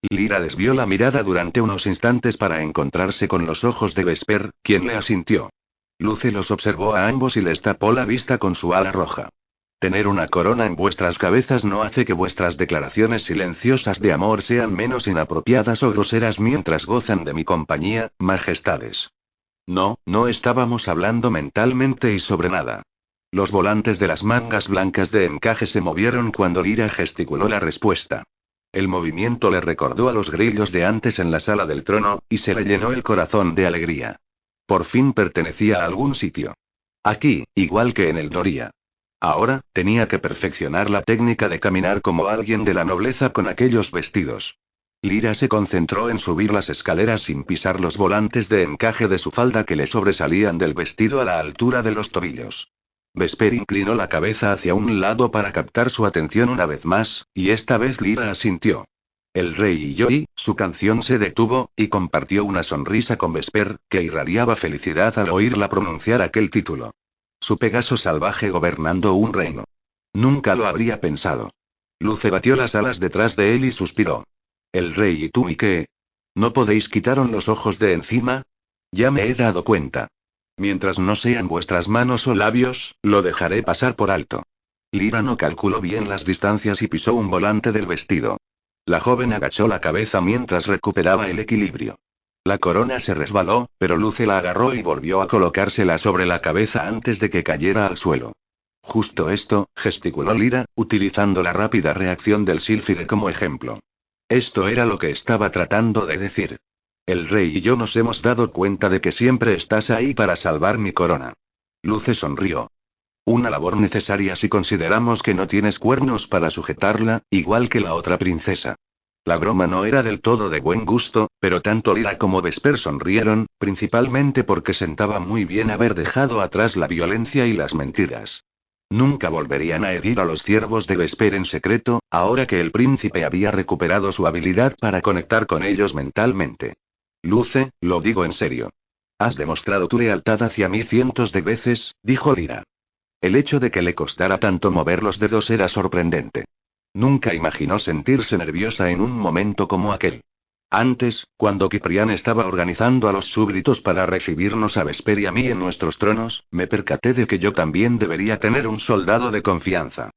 Lyra desvió la mirada durante unos instantes para encontrarse con los ojos de Vesper, quien le asintió. Luce los observó a ambos y les tapó la vista con su ala roja. Tener una corona en vuestras cabezas no hace que vuestras declaraciones silenciosas de amor sean menos inapropiadas o groseras mientras gozan de mi compañía, majestades. No, no estábamos hablando mentalmente y sobre nada. Los volantes de las mangas blancas de encaje se movieron cuando Lyra gesticuló la respuesta. El movimiento le recordó a los grillos de antes en la sala del trono, y se le llenó el corazón de alegría. Por fin pertenecía a algún sitio. Aquí, igual que en el Doria. Ahora, tenía que perfeccionar la técnica de caminar como alguien de la nobleza con aquellos vestidos. Lyra se concentró en subir las escaleras sin pisar los volantes de encaje de su falda que le sobresalían del vestido a la altura de los tobillos. Vesper inclinó la cabeza hacia un lado para captar su atención una vez más, y esta vez Lyra asintió. El rey y yo, y su canción se detuvo, y compartió una sonrisa con Vesper, que irradiaba felicidad al oírla pronunciar aquel título. Su Pegaso salvaje gobernando un reino. Nunca lo habría pensado. Luce batió las alas detrás de él y suspiró. El rey y tú, ¿y qué? ¿No podéis quitaros los ojos de encima? Ya me he dado cuenta. Mientras no sean vuestras manos o labios, lo dejaré pasar por alto. Lyra no calculó bien las distancias y pisó un volante del vestido. La joven agachó la cabeza mientras recuperaba el equilibrio. La corona se resbaló, pero Luce la agarró y volvió a colocársela sobre la cabeza antes de que cayera al suelo. Justo esto, gesticuló Lyra, utilizando la rápida reacción del sílfide como ejemplo. Esto era lo que estaba tratando de decir. El rey y yo nos hemos dado cuenta de que siempre estás ahí para salvar mi corona. Luce sonrió. Una labor necesaria si consideramos que no tienes cuernos para sujetarla, igual que la otra princesa. La broma no era del todo de buen gusto, pero tanto Lyra como Vesper sonrieron, principalmente porque sentaba muy bien haber dejado atrás la violencia y las mentiras. Nunca volverían a herir a los ciervos de Vesper en secreto, ahora que el príncipe había recuperado su habilidad para conectar con ellos mentalmente. Luce, lo digo en serio. Has demostrado tu lealtad hacia mí cientos de veces, dijo Lyra. El hecho de que le costara tanto mover los dedos era sorprendente. Nunca imaginó sentirse nerviosa en un momento como aquel. Antes, cuando Ciprián estaba organizando a los súbditos para recibirnos a Vesper y a mí en nuestros tronos, me percaté de que yo también debería tener un soldado de confianza.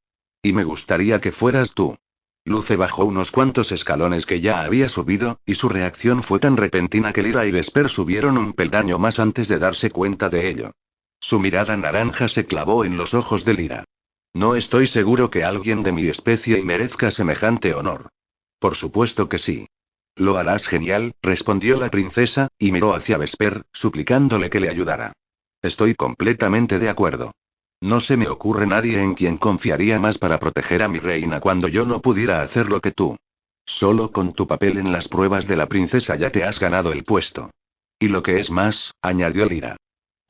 Y me gustaría que fueras tú. Luce bajó unos cuantos escalones que ya había subido, y su reacción fue tan repentina que Lyra y Vesper subieron un peldaño más antes de darse cuenta de ello. Su mirada naranja se clavó en los ojos de Lyra. No estoy seguro que alguien de mi especie merezca semejante honor. Por supuesto que sí. Lo harás genial, respondió la princesa, y miró hacia Vesper, suplicándole que le ayudara. Estoy completamente de acuerdo. No se me ocurre nadie en quien confiaría más para proteger a mi reina cuando yo no pudiera hacer lo que tú. Solo con tu papel en las pruebas de la princesa ya te has ganado el puesto. Y lo que es más, añadió Lyra.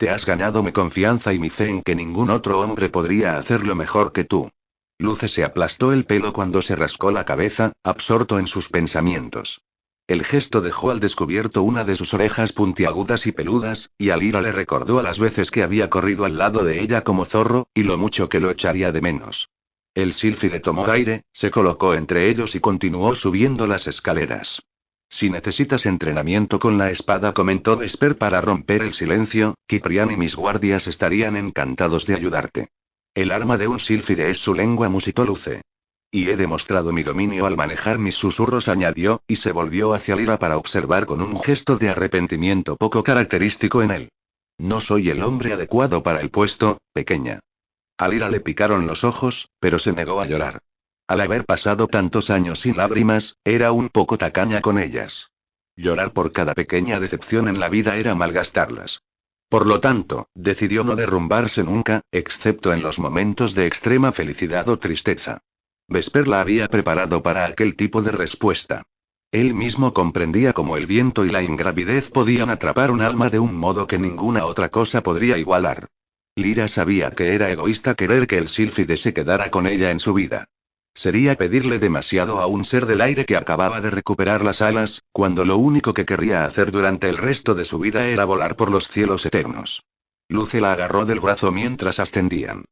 Te has ganado mi confianza y mi fe en que ningún otro hombre podría hacerlo mejor que tú. Luce se aplastó el pelo cuando se rascó la cabeza, absorto en sus pensamientos. El gesto dejó al descubierto una de sus orejas puntiagudas y peludas, y a Lyra le recordó a las veces que había corrido al lado de ella como zorro, y lo mucho que lo echaría de menos. El sílfide tomó aire, se colocó entre ellos y continuó subiendo las escaleras. Si necesitas entrenamiento con la espada, comentó Vesper para romper el silencio, Ciprián y mis guardias estarían encantados de ayudarte. El arma de un sílfide es su lengua, musitó Luce. Y he demostrado mi dominio al manejar mis susurros, añadió, y se volvió hacia Lyra para observar con un gesto de arrepentimiento poco característico en él. No soy el hombre adecuado para el puesto, pequeña. A Lyra le picaron los ojos, pero se negó a llorar. Al haber pasado tantos años sin lágrimas, era un poco tacaña con ellas. Llorar por cada pequeña decepción en la vida era malgastarlas. Por lo tanto, decidió no derrumbarse nunca, excepto en los momentos de extrema felicidad o tristeza. Vesper la había preparado para aquel tipo de respuesta. Él mismo comprendía cómo el viento y la ingravidez podían atrapar un alma de un modo que ninguna otra cosa podría igualar. Lyra sabía que era egoísta querer que el sílfide se quedara con ella en su vida. Sería pedirle demasiado a un ser del aire que acababa de recuperar las alas, cuando lo único que querría hacer durante el resto de su vida era volar por los cielos eternos. Luce la agarró del brazo mientras ascendían.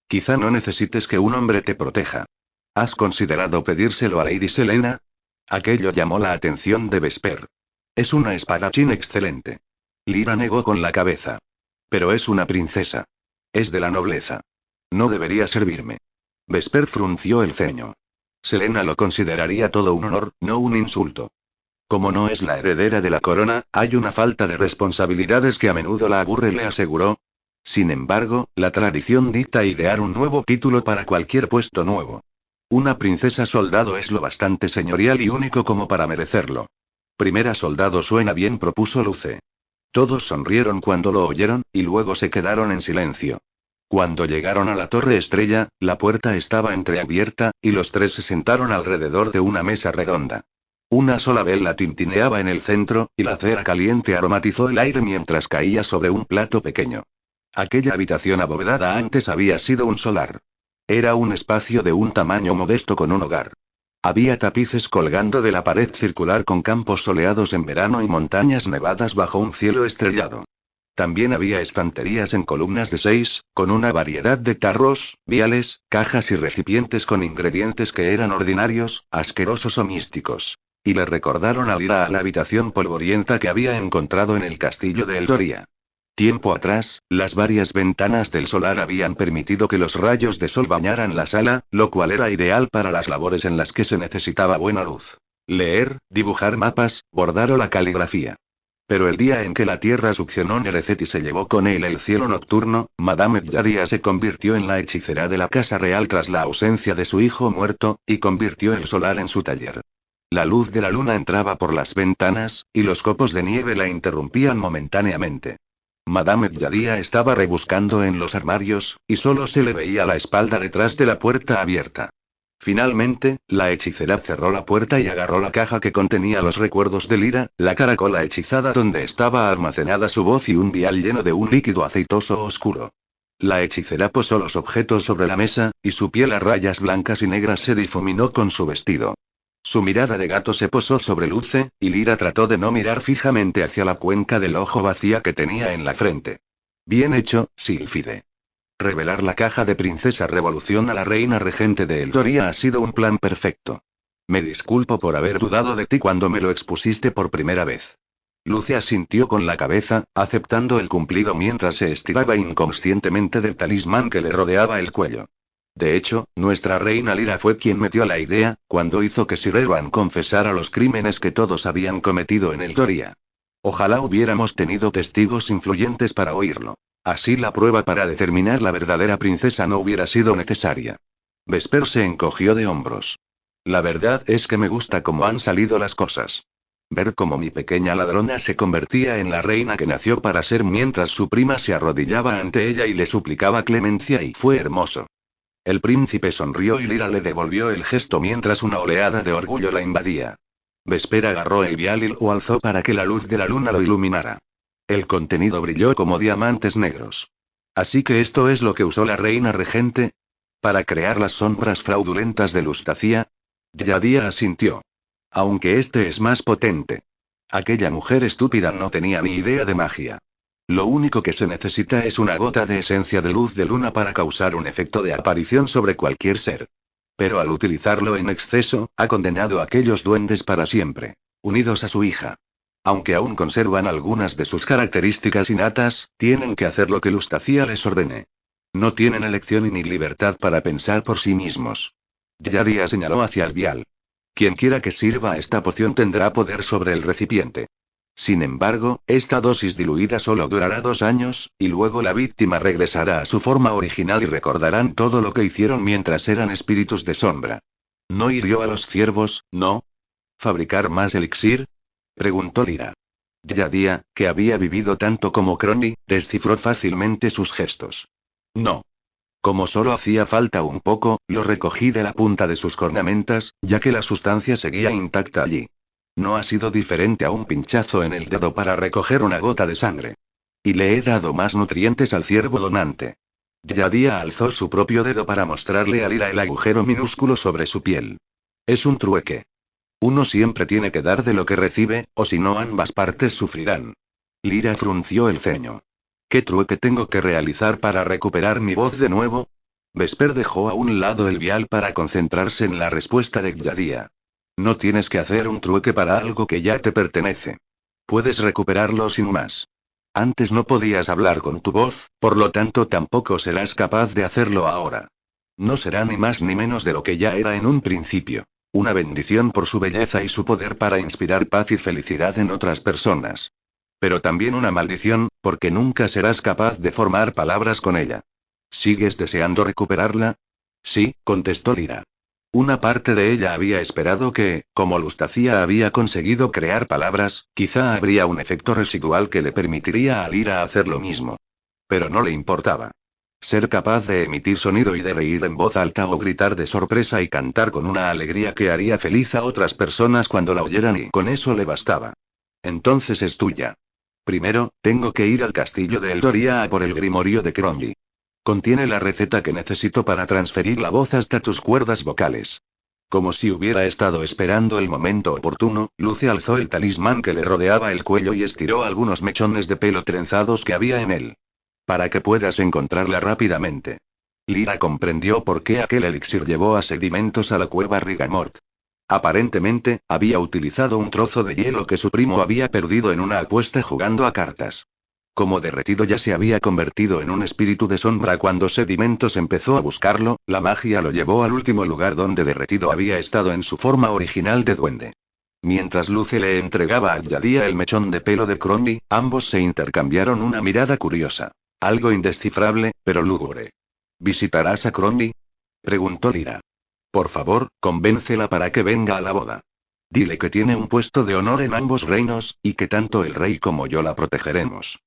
Quizá no necesites que un hombre te proteja. ¿Has considerado pedírselo a Lady Selena? Aquello llamó la atención de Vesper. Es una espadachín excelente. Lyra negó con la cabeza. Pero es una princesa. Es de la nobleza. No debería servirme. Vesper frunció el ceño. Selena lo consideraría todo un honor, no un insulto. Como no es la heredera de la corona, hay una falta de responsabilidades que a menudo la aburre, le aseguró. Sin embargo, la tradición dicta idear un nuevo título para cualquier puesto nuevo. Una princesa soldado es lo bastante señorial y único como para merecerlo. Primera soldado suena bien, propuso Luce. Todos sonrieron cuando lo oyeron, y luego se quedaron en silencio. Cuando llegaron a la Torre Estrella, la puerta estaba entreabierta, y los tres se sentaron alrededor de una mesa redonda. Una sola vela tintineaba en el centro, y la cera caliente aromatizó el aire mientras caía sobre un plato pequeño. Aquella habitación abovedada antes había sido un solar. Era un espacio de un tamaño modesto con un hogar. Había tapices colgando de la pared circular con campos soleados en verano y montañas nevadas bajo un cielo estrellado. También había estanterías en columnas de 6, con una variedad de tarros, viales, cajas y recipientes con ingredientes que eran ordinarios, asquerosos o místicos. Y le recordaron al ir a la habitación polvorienta que había encontrado en el castillo de Eldoria. Tiempo atrás, las varias ventanas del solar habían permitido que los rayos de sol bañaran la sala, lo cual era ideal para las labores en las que se necesitaba buena luz. Leer, dibujar mapas, bordar o la caligrafía. Pero el día en que la tierra succionó Nerezet y se llevó con él el cielo nocturno, Madame Yadia se convirtió en la hechicera de la casa real tras la ausencia de su hijo muerto, y convirtió el solar en su taller. La luz de la luna entraba por las ventanas, y los copos de nieve la interrumpían momentáneamente. Madame Yadia estaba rebuscando en los armarios, y solo se le veía la espalda detrás de la puerta abierta. Finalmente, la hechicera cerró la puerta y agarró la caja que contenía los recuerdos de Lyra, la caracola hechizada donde estaba almacenada su voz y un vial lleno de un líquido aceitoso oscuro. La hechicera posó los objetos sobre la mesa, y su piel a rayas blancas y negras se difuminó con su vestido. Su mirada de gato se posó sobre Luce, y Lyra trató de no mirar fijamente hacia la cuenca del ojo vacía que tenía en la frente. Bien hecho, Sílfide. Revelar la caja de Princesa Revolución a la reina regente de Eldoria ha sido un plan perfecto. Me disculpo por haber dudado de ti cuando me lo expusiste por primera vez. Luce asintió con la cabeza, aceptando el cumplido mientras se estiraba inconscientemente del talismán que le rodeaba el cuello. De hecho, nuestra reina Lyra fue quien metió la idea, cuando hizo que Sir Erwan confesara los crímenes que todos habían cometido en Eldoria. Ojalá hubiéramos tenido testigos influyentes para oírlo. Así la prueba para determinar la verdadera princesa no hubiera sido necesaria. Vesper se encogió de hombros. La verdad es que me gusta cómo han salido las cosas. Ver cómo mi pequeña ladrona se convertía en la reina que nació para ser mientras su prima se arrodillaba ante ella y le suplicaba clemencia y fue hermoso. El príncipe sonrió y Lyra le devolvió el gesto mientras una oleada de orgullo la invadía. Vesper agarró el vial y lo alzó para que la luz de la luna lo iluminara. El contenido brilló como diamantes negros. ¿Así que esto es lo que usó la reina regente? ¿Para crear las sombras fraudulentas de Lustacia? Yadia asintió. Aunque este es más potente. Aquella mujer estúpida no tenía ni idea de magia. Lo único que se necesita es una gota de esencia de luz de luna para causar un efecto de aparición sobre cualquier ser. Pero al utilizarlo en exceso, ha condenado a aquellos duendes para siempre, unidos a su hija. Aunque aún conservan algunas de sus características innatas, tienen que hacer lo que Lustacia les ordene. No tienen elección y ni libertad para pensar por sí mismos. Yadia señaló hacia el vial. Quienquiera que sirva esta poción tendrá poder sobre el recipiente. Sin embargo, esta dosis diluida solo durará 2 años, y luego la víctima regresará a su forma original y recordarán todo lo que hicieron mientras eran espíritus de sombra. ¿No hirió a los ciervos, no? ¿Fabricar más elixir? Preguntó Lyra. Yadia, que había vivido tanto como Crony, descifró fácilmente sus gestos. No. Como solo hacía falta un poco, lo recogí de la punta de sus cornamentas, ya que la sustancia seguía intacta allí. No ha sido diferente a un pinchazo en el dedo para recoger una gota de sangre. Y le he dado más nutrientes al ciervo donante. Yadia alzó su propio dedo para mostrarle a Lyra el agujero minúsculo sobre su piel. Es un trueque. Uno siempre tiene que dar de lo que recibe, o si no ambas partes sufrirán. Lyra frunció el ceño. ¿Qué trueque tengo que realizar para recuperar mi voz de nuevo? Vesper dejó a un lado el vial para concentrarse en la respuesta de Yadia. No tienes que hacer un trueque para algo que ya te pertenece. Puedes recuperarlo sin más. Antes no podías hablar con tu voz, por lo tanto tampoco serás capaz de hacerlo ahora. No será ni más ni menos de lo que ya era en un principio. Una bendición por su belleza y su poder para inspirar paz y felicidad en otras personas. Pero también una maldición, porque nunca serás capaz de formar palabras con ella. ¿Sigues deseando recuperarla? Sí, contestó Lyra. Una parte de ella había esperado que, como Lustacía había conseguido crear palabras, quizá habría un efecto residual que le permitiría a Lyra hacer lo mismo. Pero no le importaba. Ser capaz de emitir sonido y de reír en voz alta o gritar de sorpresa y cantar con una alegría que haría feliz a otras personas cuando la oyeran y con eso le bastaba. Entonces es tuya. Primero, tengo que ir al castillo de Eldoria a por el grimorio de Crowley. Contiene la receta que necesito para transferir la voz hasta tus cuerdas vocales. Como si hubiera estado esperando el momento oportuno, Lucy alzó el talismán que le rodeaba el cuello y estiró algunos mechones de pelo trenzados que había en él. Para que puedas encontrarla rápidamente. Lyra comprendió por qué aquel elixir llevó a Sedimentos a la cueva Rigamort. Aparentemente, había utilizado un trozo de hielo que su primo había perdido en una apuesta jugando a cartas. Como Derretido ya se había convertido en un espíritu de sombra cuando Sedimentos empezó a buscarlo, la magia lo llevó al último lugar donde Derretido había estado en su forma original de duende. Mientras Luce le entregaba a Yadía el mechón de pelo de Crowley, ambos se intercambiaron una mirada curiosa. Algo indescifrable, pero lúgubre. ¿Visitarás a Crowley? Preguntó Lyra. Por favor, convéncela para que venga a la boda. Dile que tiene un puesto de honor en ambos reinos, y que tanto el rey como yo la protegeremos.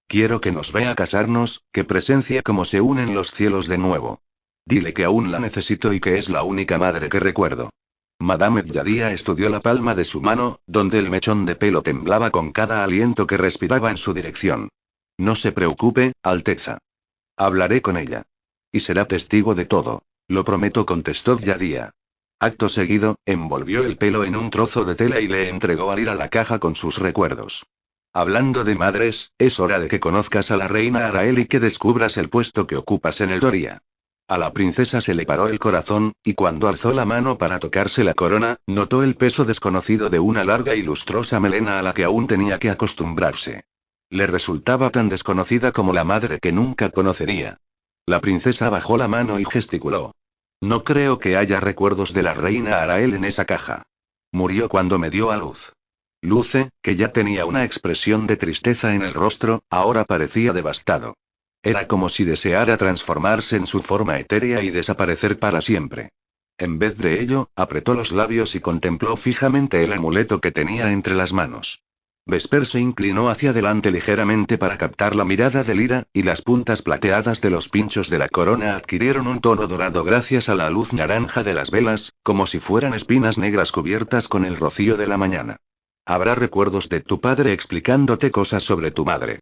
Quiero que nos vea casarnos, que presencie cómo se unen los cielos de nuevo. Dile que aún la necesito y que es la única madre que recuerdo. Madame Yadía estudió la palma de su mano, donde el mechón de pelo temblaba con cada aliento que respiraba en su dirección. No se preocupe, Alteza. Hablaré con ella. Y será testigo de todo. Lo prometo, contestó Yadía. Acto seguido, envolvió el pelo en un trozo de tela y le entregó a Lyra la caja con sus recuerdos. Hablando de madres, es hora de que conozcas a la reina Arael y que descubras el puesto que ocupas en Eldoria. A la princesa se le paró el corazón, y cuando alzó la mano para tocarse la corona, notó el peso desconocido de una larga y lustrosa melena a la que aún tenía que acostumbrarse. Le resultaba tan desconocida como la madre que nunca conocería. La princesa bajó la mano y gesticuló. No creo que haya recuerdos de la reina Arael en esa caja. Murió cuando me dio a luz. Luce, que ya tenía una expresión de tristeza en el rostro, ahora parecía devastado. Era como si deseara transformarse en su forma etérea y desaparecer para siempre. En vez de ello, apretó los labios y contempló fijamente el amuleto que tenía entre las manos. Vesper se inclinó hacia adelante ligeramente para captar la mirada de Lyra, y las puntas plateadas de los pinchos de la corona adquirieron un tono dorado gracias a la luz naranja de las velas, como si fueran espinas negras cubiertas con el rocío de la mañana. Habrá recuerdos de tu padre explicándote cosas sobre tu madre.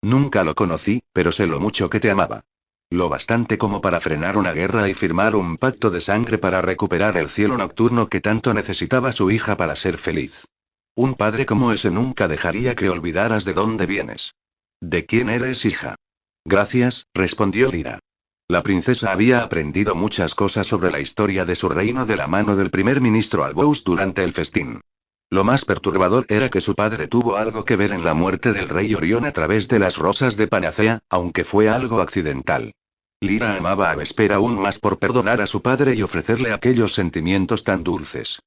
Nunca lo conocí, pero sé lo mucho que te amaba. Lo bastante como para frenar una guerra y firmar un pacto de sangre para recuperar el cielo nocturno que tanto necesitaba su hija para ser feliz. Un padre como ese nunca dejaría que olvidaras de dónde vienes. ¿De quién eres hija? Gracias, respondió Lyra. La princesa había aprendido muchas cosas sobre la historia de su reino de la mano del primer ministro Albous durante el festín. Lo más perturbador era que su padre tuvo algo que ver en la muerte del rey Orión a través de las rosas de Panacea, aunque fue algo accidental. Lyra amaba a Vesper aún más por perdonar a su padre y ofrecerle aquellos sentimientos tan dulces.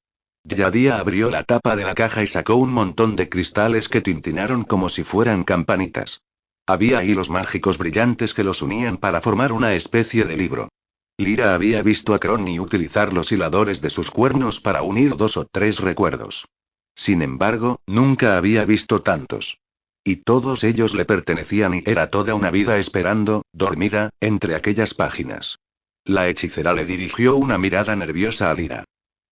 Yadía abrió la tapa de la caja y sacó un montón de cristales que tintinaron como si fueran campanitas. Había hilos mágicos brillantes que los unían para formar una especie de libro. Lyra había visto a Crowley utilizar los hiladores de sus cuernos para unir 2 o 3 recuerdos. Sin embargo, nunca había visto tantos. Y todos ellos le pertenecían y era toda una vida esperando, dormida, entre aquellas páginas. La hechicera le dirigió una mirada nerviosa a Lyra.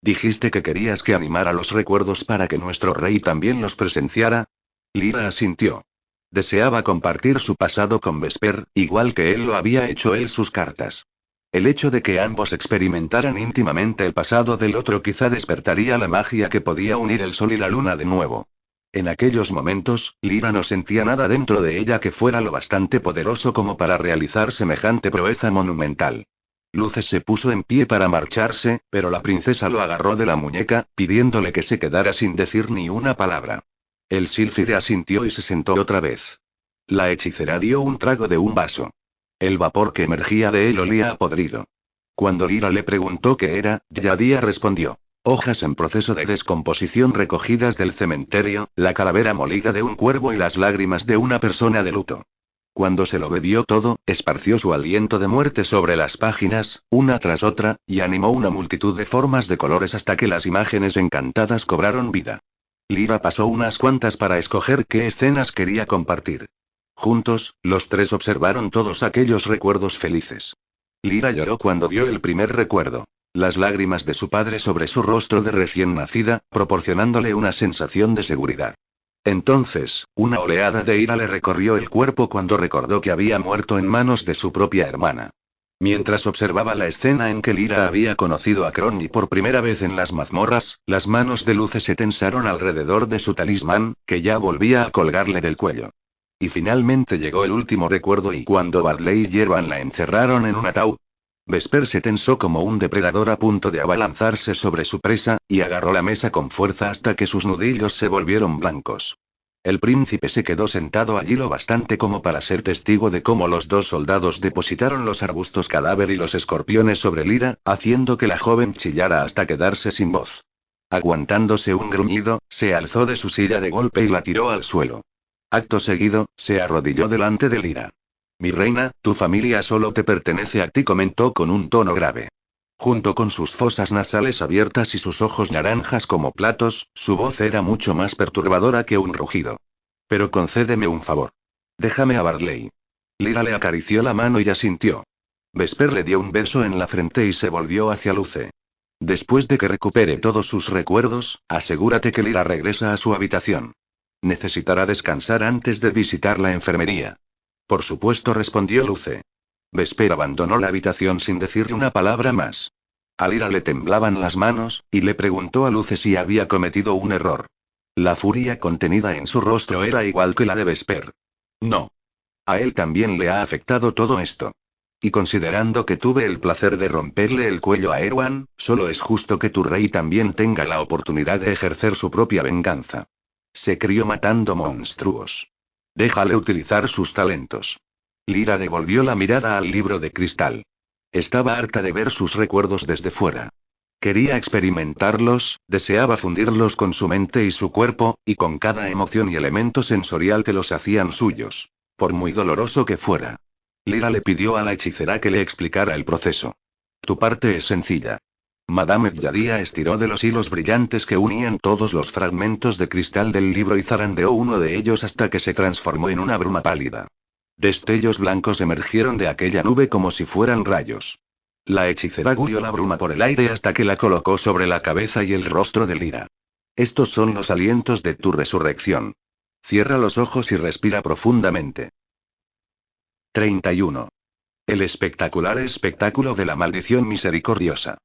¿Dijiste que querías que animara los recuerdos para que nuestro rey también los presenciara? Lyra asintió. Deseaba compartir su pasado con Vesper, igual que él lo había hecho él sus cartas. El hecho de que ambos experimentaran íntimamente el pasado del otro quizá despertaría la magia que podía unir el sol y la luna de nuevo. En aquellos momentos, Lyra no sentía nada dentro de ella que fuera lo bastante poderoso como para realizar semejante proeza monumental. Luce se puso en pie para marcharse, pero la princesa lo agarró de la muñeca, pidiéndole que se quedara sin decir ni una palabra. El sílfide asintió y se sentó otra vez. La hechicera dio un trago de un vaso. El vapor que emergía de él olía a podrido. Cuando Lyra le preguntó qué era, Yadia respondió: hojas en proceso de descomposición recogidas del cementerio, la calavera molida de un cuervo y las lágrimas de una persona de luto. Cuando se lo bebió todo, esparció su aliento de muerte sobre las páginas, una tras otra, y animó una multitud de formas de colores hasta que las imágenes encantadas cobraron vida. Lyra pasó unas cuantas para escoger qué escenas quería compartir. Juntos, los tres observaron todos aquellos recuerdos felices. Lyra lloró cuando vio el primer recuerdo. Las lágrimas de su padre sobre su rostro de recién nacida, proporcionándole una sensación de seguridad. Entonces, una oleada de ira le recorrió el cuerpo cuando recordó que había muerto en manos de su propia hermana. Mientras observaba la escena en que Lyra había conocido a Crony por primera vez en las mazmorras, las manos de Luce se tensaron alrededor de su talismán, que ya volvía a colgarle del cuello. Y finalmente llegó el último recuerdo y cuando Barley y Yerban la encerraron en un ataúd. Vesper se tensó como un depredador a punto de abalanzarse sobre su presa, y agarró la mesa con fuerza hasta que sus nudillos se volvieron blancos. El príncipe se quedó sentado allí lo bastante como para ser testigo de cómo los dos soldados depositaron los arbustos cadáver y los escorpiones sobre Lyra, haciendo que la joven chillara hasta quedarse sin voz. Aguantándose un gruñido, se alzó de su silla de golpe y la tiró al suelo. Acto seguido, se arrodilló delante de Lyra. Mi reina, tu familia solo te pertenece a ti, comentó con un tono grave. Junto con sus fosas nasales abiertas y sus ojos naranjas como platos, su voz era mucho más perturbadora que un rugido. Pero concédeme un favor. Déjame a Barley. Lyra le acarició la mano y asintió. Vesper le dio un beso en la frente y se volvió hacia Luce. Después de que recupere todos sus recuerdos, asegúrate que Lyra regresa a su habitación. Necesitará descansar antes de visitar la enfermería. Por supuesto, respondió Luce. Vesper abandonó la habitación sin decirle una palabra más. A Lyra le temblaban las manos, y le preguntó a Luce si había cometido un error. La furia contenida en su rostro era igual que la de Vesper. No. A él también le ha afectado todo esto. Y considerando que tuve el placer de romperle el cuello a Erwan, solo es justo que tu rey también tenga la oportunidad de ejercer su propia venganza. Se crió matando monstruos. Déjale utilizar sus talentos. Lyra devolvió la mirada al libro de cristal. Estaba harta de ver sus recuerdos desde fuera. Quería experimentarlos, deseaba fundirlos con su mente y su cuerpo, y con cada emoción y elemento sensorial que los hacían suyos. Por muy doloroso que fuera. Lyra le pidió a la hechicera que le explicara el proceso. Tu parte es sencilla. Madame Yadia estiró de los hilos brillantes que unían todos los fragmentos de cristal del libro y zarandeó uno de ellos hasta que se transformó en una bruma pálida. Destellos blancos emergieron de aquella nube como si fueran rayos. La hechicera guió la bruma por el aire hasta que la colocó sobre la cabeza y el rostro de Lyra. Estos son los alientos de tu resurrección. Cierra los ojos y respira profundamente. 31. El espectacular espectáculo de la maldición misericordiosa.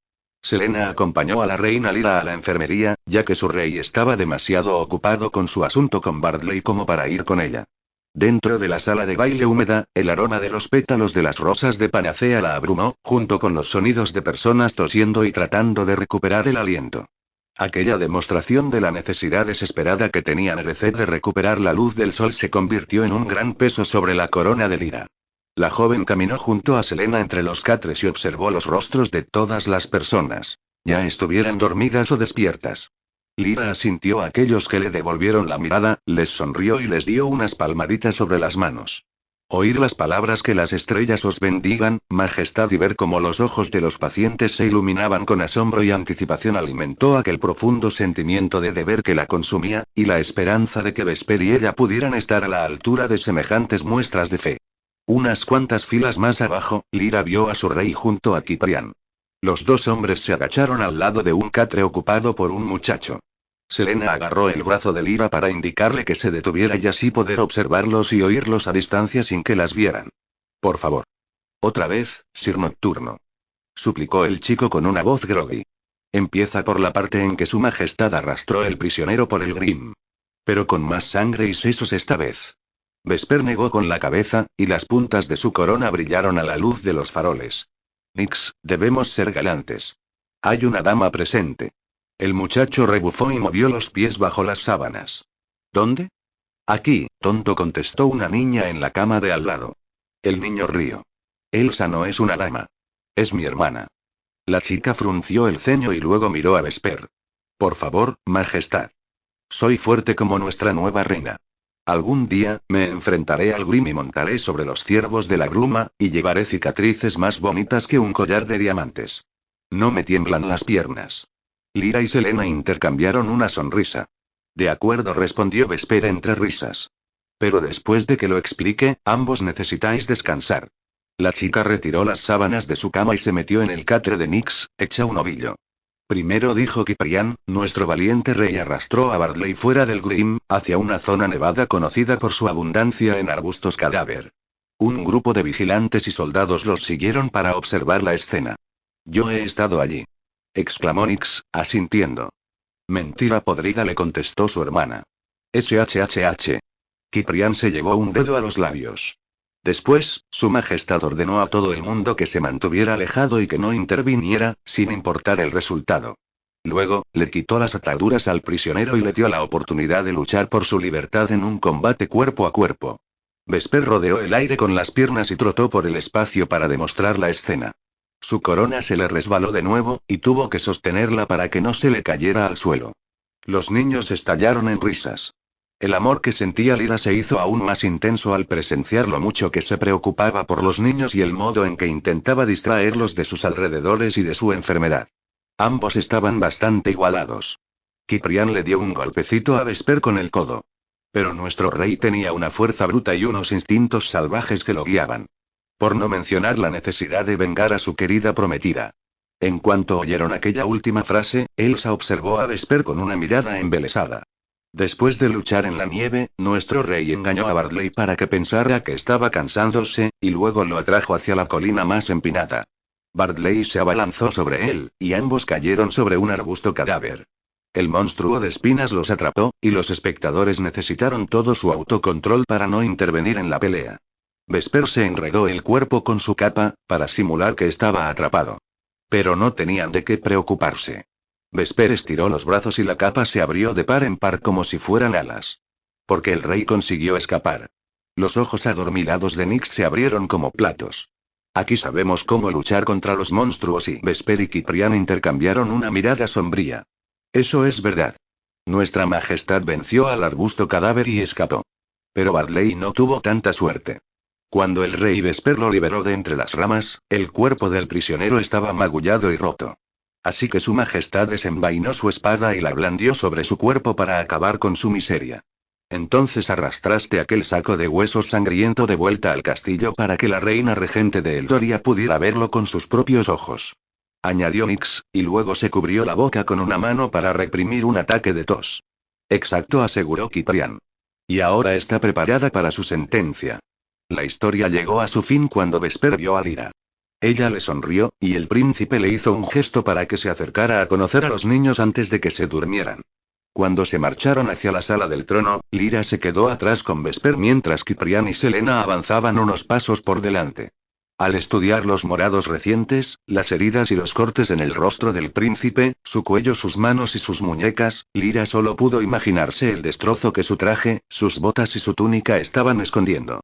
Selena acompañó a la reina Lyra a la enfermería, ya que su rey estaba demasiado ocupado con su asunto con Barley como para ir con ella. Dentro de la sala de baile húmeda, el aroma de los pétalos de las rosas de panacea la abrumó, junto con los sonidos de personas tosiendo y tratando de recuperar el aliento. Aquella demostración de la necesidad desesperada que tenía Mereced de recuperar la luz del sol se convirtió en un gran peso sobre la corona de Lyra. La joven caminó junto a Selena entre los catres y observó los rostros de todas las personas. Ya estuvieran dormidas o despiertas. Lyra asintió a aquellos que le devolvieron la mirada, les sonrió y les dio unas palmaditas sobre las manos. Oír las palabras que las estrellas os bendigan, majestad, y ver cómo los ojos de los pacientes se iluminaban con asombro y anticipación alimentó aquel profundo sentimiento de deber que la consumía, y la esperanza de que Vesper y ella pudieran estar a la altura de semejantes muestras de fe. Unas cuantas filas más abajo, Lyra vio a su rey junto a Kiprian. Los dos hombres se agacharon al lado de un catre ocupado por un muchacho. Selena agarró el brazo de Lyra para indicarle que se detuviera y así poder observarlos y oírlos a distancia sin que las vieran. Por favor. Otra vez, Sir Nocturno. Suplicó el chico con una voz groggy. Empieza por la parte en que su majestad arrastró el prisionero por el Grim. Pero con más sangre y sesos esta vez. Vesper negó con la cabeza, y las puntas de su corona brillaron a la luz de los faroles. Nix, debemos ser galantes. Hay una dama presente. El muchacho rebufó y movió los pies bajo las sábanas. ¿Dónde? Aquí, tonto, contestó una niña en la cama de al lado. El niño rió. Elsa no es una dama. Es mi hermana. La chica frunció el ceño y luego miró a Vesper. Por favor, Majestad. Soy fuerte como nuestra nueva reina. Algún día, me enfrentaré al Grim y montaré sobre los ciervos de la gruma, y llevaré cicatrices más bonitas que un collar de diamantes. No me tiemblan las piernas. Lyra y Selena intercambiaron una sonrisa. De acuerdo, respondió Vesper entre risas. Pero después de que lo explique, ambos necesitáis descansar. La chica retiró las sábanas de su cama y se metió en el catre de Nix, hecha un ovillo. Primero, dijo Ciprián, nuestro valiente rey arrastró a Bardley fuera del Grim, hacia una zona nevada conocida por su abundancia en arbustos cadáver. Un grupo de vigilantes y soldados los siguieron para observar la escena. Yo he estado allí. Exclamó Nix, asintiendo. Mentira podrida, le contestó su hermana. SHHH. Ciprián se llevó un dedo a los labios. Después, su majestad ordenó a todo el mundo que se mantuviera alejado y que no interviniera, sin importar el resultado. Luego, le quitó las ataduras al prisionero y le dio la oportunidad de luchar por su libertad en un combate cuerpo a cuerpo. Vesper rodeó el aire con las piernas y trotó por el espacio para demostrar la escena. Su corona se le resbaló de nuevo, y tuvo que sostenerla para que no se le cayera al suelo. Los niños estallaron en risas. El amor que sentía Lyra se hizo aún más intenso al presenciar lo mucho que se preocupaba por los niños y el modo en que intentaba distraerlos de sus alrededores y de su enfermedad. Ambos estaban bastante igualados. Ciprián le dio un golpecito a Vesper con el codo. Pero nuestro rey tenía una fuerza bruta y unos instintos salvajes que lo guiaban. Por no mencionar la necesidad de vengar a su querida prometida. En cuanto oyeron aquella última frase, Elsa observó a Vesper con una mirada embelesada. Después de luchar en la nieve, nuestro rey engañó a Bardley para que pensara que estaba cansándose, y luego lo atrajo hacia la colina más empinada. Bardley se abalanzó sobre él, y ambos cayeron sobre un arbusto cadáver. El monstruo de espinas los atrapó, y los espectadores necesitaron todo su autocontrol para no intervenir en la pelea. Vesper se enredó el cuerpo con su capa, para simular que estaba atrapado. Pero no tenían de qué preocuparse. Vesper estiró los brazos y la capa se abrió de par en par como si fueran alas. Porque el rey consiguió escapar. Los ojos adormilados de Nix se abrieron como platos. Aquí sabemos cómo luchar contra los monstruos y Vesper y Ciprián intercambiaron una mirada sombría. Eso es verdad. Nuestra majestad venció al arbusto cadáver y escapó. Pero Bardley no tuvo tanta suerte. Cuando el rey Vesper lo liberó de entre las ramas, el cuerpo del prisionero estaba magullado y roto. Así que su majestad desenvainó su espada y la blandió sobre su cuerpo para acabar con su miseria. Entonces arrastraste aquel saco de huesos sangriento de vuelta al castillo para que la reina regente de Eldoria pudiera verlo con sus propios ojos. Añadió Nix, y luego se cubrió la boca con una mano para reprimir un ataque de tos. Exacto, aseguró Ciprián. Y ahora está preparada para su sentencia. La historia llegó a su fin cuando Vesper vio a Lyra. Ella le sonrió, y el príncipe le hizo un gesto para que se acercara a conocer a los niños antes de que se durmieran. Cuando se marcharon hacia la sala del trono, Lyra se quedó atrás con Vesper mientras Ciprián y Selena avanzaban unos pasos por delante. Al estudiar los morados recientes, las heridas y los cortes en el rostro del príncipe, su cuello, sus manos y sus muñecas, Lyra solo pudo imaginarse el destrozo que su traje, sus botas y su túnica estaban escondiendo.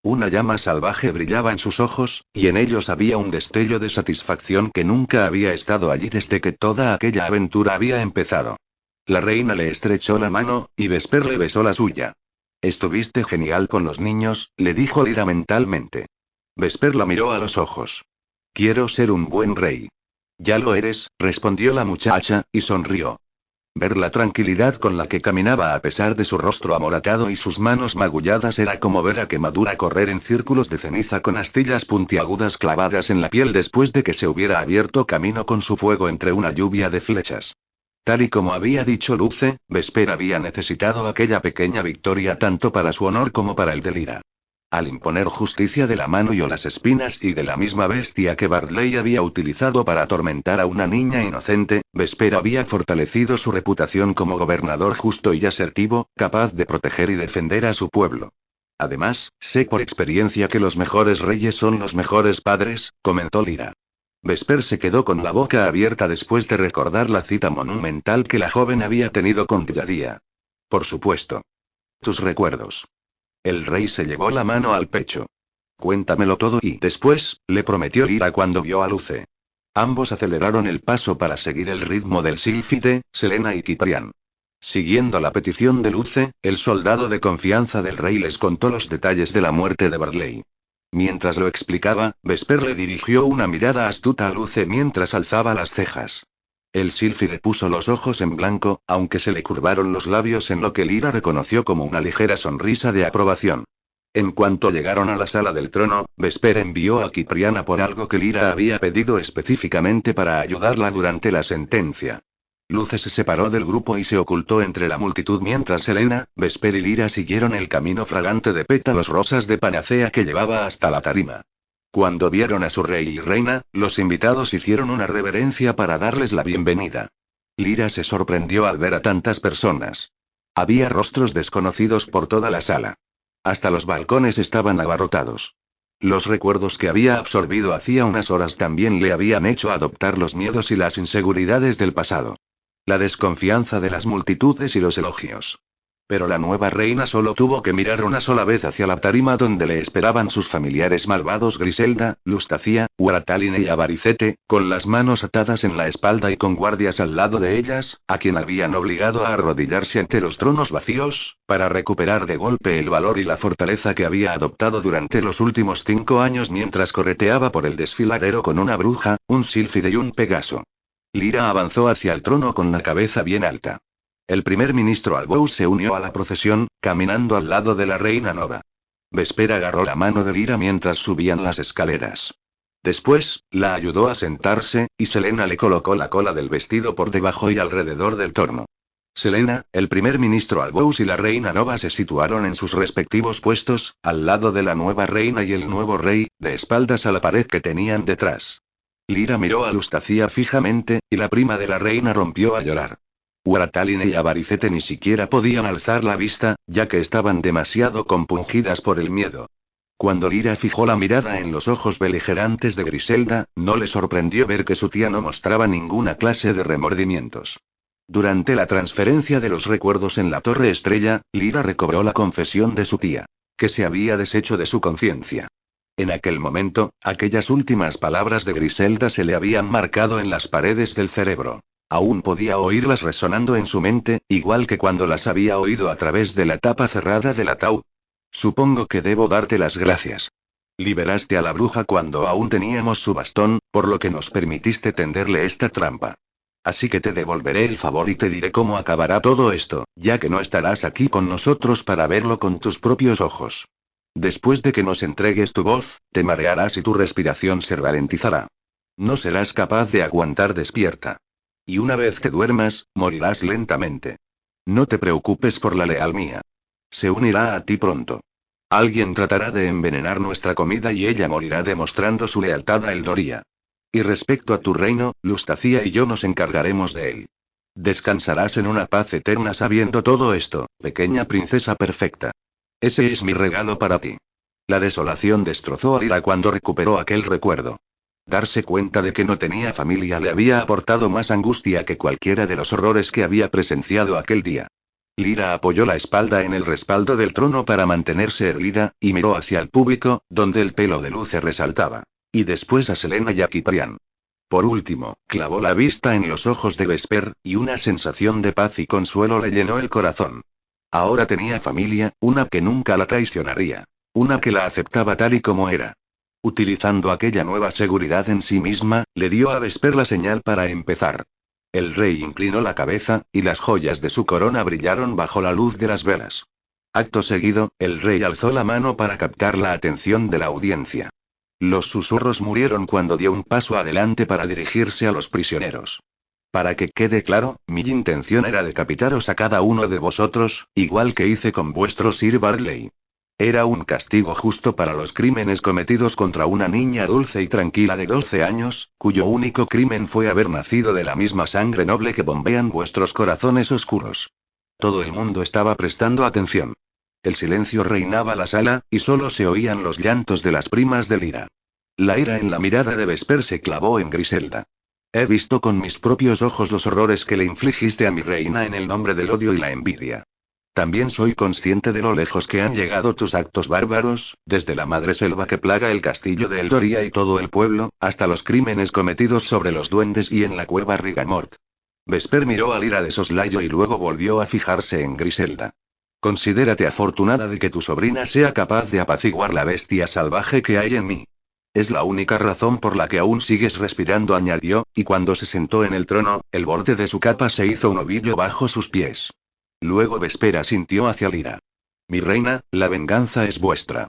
Una llama salvaje brillaba en sus ojos, y en ellos había un destello de satisfacción que nunca había estado allí desde que toda aquella aventura había empezado. La reina le estrechó la mano, y Vesper le besó la suya. Estuviste genial con los niños, le dijo Lyra mentalmente. Vesper la miró a los ojos. Quiero ser un buen rey. Ya lo eres, respondió la muchacha, y sonrió. Ver la tranquilidad con la que caminaba a pesar de su rostro amoratado y sus manos magulladas era como ver a Quemadura correr en círculos de ceniza con astillas puntiagudas clavadas en la piel después de que se hubiera abierto camino con su fuego entre una lluvia de flechas. Tal y como había dicho Luce, Vesper había necesitado aquella pequeña victoria tanto para su honor como para el de Lyra. Al imponer justicia de la mano y o las espinas y de la misma bestia que Bardley había utilizado para atormentar a una niña inocente, Vesper había fortalecido su reputación como gobernador justo y asertivo, capaz de proteger y defender a su pueblo. Además, sé por experiencia que los mejores reyes son los mejores padres, comentó Lyra. Vesper se quedó con la boca abierta después de recordar la cita monumental que la joven había tenido con Gladia. Por supuesto. Tus recuerdos. El rey se llevó la mano al pecho. Cuéntamelo todo y después, le prometió Lyra cuando vio a Luce. Ambos aceleraron el paso para seguir el ritmo del sílfide, Selena y Kyprian. Siguiendo la petición de Luce, el soldado de confianza del rey les contó los detalles de la muerte de Barley. Mientras lo explicaba, Vesper le dirigió una mirada astuta a Luce mientras alzaba las cejas. El sílfide puso los ojos en blanco, aunque se le curvaron los labios en lo que Lyra reconoció como una ligera sonrisa de aprobación. En cuanto llegaron a la sala del trono, Vesper envió a Kypriana por algo que Lyra había pedido específicamente para ayudarla durante la sentencia. Luce se separó del grupo y se ocultó entre la multitud mientras Selena, Vesper y Lyra siguieron el camino fragante de pétalos rosas de panacea que llevaba hasta la tarima. Cuando vieron a su rey y reina, los invitados hicieron una reverencia para darles la bienvenida. Lyra se sorprendió al ver a tantas personas. Había rostros desconocidos por toda la sala. Hasta los balcones estaban abarrotados. Los recuerdos que había absorbido hacía unas horas también le habían hecho adoptar los miedos y las inseguridades del pasado. La desconfianza de las multitudes y los elogios. Pero la nueva reina solo tuvo que mirar una sola vez hacia la tarima donde le esperaban sus familiares malvados Griselda, Lustacia, Uaratalin y Avaricete, con las manos atadas en la espalda y con guardias al lado de ellas, a quien habían obligado a arrodillarse ante los tronos vacíos, para recuperar de golpe el valor y la fortaleza que había adoptado durante los últimos 5 años mientras correteaba por el desfiladero con una bruja, un sílfide y un pegaso. Lyra avanzó hacia el trono con la cabeza bien alta. El primer ministro Albous se unió a la procesión, caminando al lado de la reina Nova. Vesper agarró la mano de Lyra mientras subían las escaleras. Después, la ayudó a sentarse, y Selena le colocó la cola del vestido por debajo y alrededor del torno. Selena, el primer ministro Albous y la reina Nova se situaron en sus respectivos puestos, al lado de la nueva reina y el nuevo rey, de espaldas a la pared que tenían detrás. Lyra miró a Lustacia fijamente, y la prima de la reina rompió a llorar. Uaratalin y Avaricete ni siquiera podían alzar la vista, ya que estaban demasiado compungidas por el miedo. Cuando Lyra fijó la mirada en los ojos beligerantes de Griselda, no le sorprendió ver que su tía no mostraba ninguna clase de remordimientos. Durante la transferencia de los recuerdos en la Torre Estrella, Lyra recobró la confesión de su tía, que se había deshecho de su conciencia. En aquel momento, aquellas últimas palabras de Griselda se le habían marcado en las paredes del cerebro. Aún podía oírlas resonando en su mente, igual que cuando las había oído a través de la tapa cerrada del ataúd. Supongo que debo darte las gracias. Liberaste a la bruja cuando aún teníamos su bastón, por lo que nos permitiste tenderle esta trampa. Así que te devolveré el favor y te diré cómo acabará todo esto, ya que no estarás aquí con nosotros para verlo con tus propios ojos. Después de que nos entregues tu voz, te marearás y tu respiración se ralentizará. No serás capaz de aguantar despierta. Y una vez te duermas, morirás lentamente. No te preocupes por la leal mía. Se unirá a ti pronto. Alguien tratará de envenenar nuestra comida y ella morirá demostrando su lealtad a Eldoria. Y respecto a tu reino, Lustacia y yo nos encargaremos de él. Descansarás en una paz eterna sabiendo todo esto, pequeña princesa perfecta. Ese es mi regalo para ti. La desolación destrozó a Lyra cuando recuperó aquel recuerdo. Darse cuenta de que no tenía familia le había aportado más angustia que cualquiera de los horrores que había presenciado aquel día. Lyra apoyó la espalda en el respaldo del trono para mantenerse erguida, y miró hacia el público, donde el pelo de Luce resaltaba. Y después a Selena y a Kyprian. Por último, clavó la vista en los ojos de Vesper, y una sensación de paz y consuelo le llenó el corazón. Ahora tenía familia, una que nunca la traicionaría. Una que la aceptaba tal y como era. Utilizando aquella nueva seguridad en sí misma, le dio a Vesper la señal para empezar. El rey inclinó la cabeza, y las joyas de su corona brillaron bajo la luz de las velas. Acto seguido, el rey alzó la mano para captar la atención de la audiencia. Los susurros murieron cuando dio un paso adelante para dirigirse a los prisioneros. Para que quede claro, mi intención era decapitaros a cada uno de vosotros, igual que hice con vuestro Sir Barley. Era un castigo justo para los crímenes cometidos contra una niña dulce y tranquila de 12 años, cuyo único crimen fue haber nacido de la misma sangre noble que bombean vuestros corazones oscuros. Todo el mundo estaba prestando atención. El silencio reinaba la sala, y solo se oían los llantos de las primas de Lyra. La ira en la mirada de Vesper se clavó en Griselda. He visto con mis propios ojos los horrores que le infligiste a mi reina en el nombre del odio y la envidia. También soy consciente de lo lejos que han llegado tus actos bárbaros, desde la madre selva que plaga el castillo de Eldoria y todo el pueblo, hasta los crímenes cometidos sobre los duendes y en la cueva Rigamort. Vesper miró a Lyra de soslayo y luego volvió a fijarse en Griselda. Considérate afortunada de que tu sobrina sea capaz de apaciguar la bestia salvaje que hay en mí. Es la única razón por la que aún sigues respirando, añadió, y cuando se sentó en el trono, el borde de su capa se hizo un ovillo bajo sus pies. Luego Vesper asintió hacia Lyra. Mi reina, la venganza es vuestra.